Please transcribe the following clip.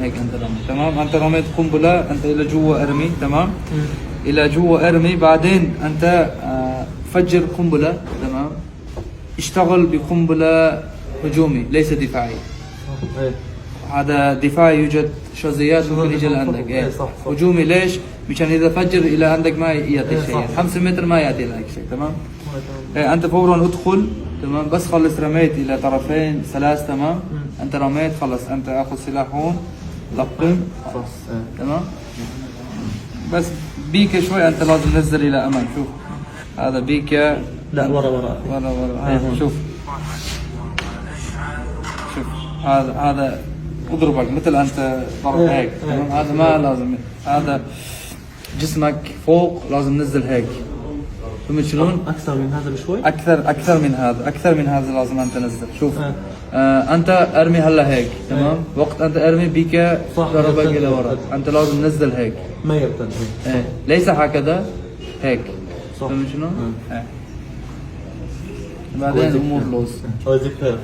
هيك انت رمي. تمام، انت رميت قنبله، انت الى جوا ارمي. تمام، الى جوا ارمي. بعدين انت فجر قنبله. تمام، اشتغل بقنبله هجومي ليس دفاعي. هذا دفاعي يوجد شظيات ممكن يجي لعندك. ايه صح. هجومي ليش؟ مشان اذا فجر الى عندك ما ياتي شيء. 5 متر ما ياتي لك شيء. تمام، ايه انت فورا ادخل. تمام، بس خلص رميت الى طرفين 3. تمام، انت رميت خلص، انت اخذ سلاح هون لقم خلص. تمام، بس بيكا شوي انت لازم تنزل الى امام. شوف هذا بيكا، لا ورا شوف هذا اضربك مثل انت ضرب هيك. تمام، هذا ما لازم. هذا جسمك فوق لازم نزل هيك. فهمت شلون؟ اكثر من هذا بشوي. اكثر من هذا لازم انت نزل. شوف انت ارمي هلا هيك. تمام، وقت انت ارمي بيكا ضربك الى ورا، انت لازم نزل هيك. ما يرتد هيك. ليس هكذا، هيك. فهمت شلون؟ بعدين الامور لوز. الله يجزيك خير.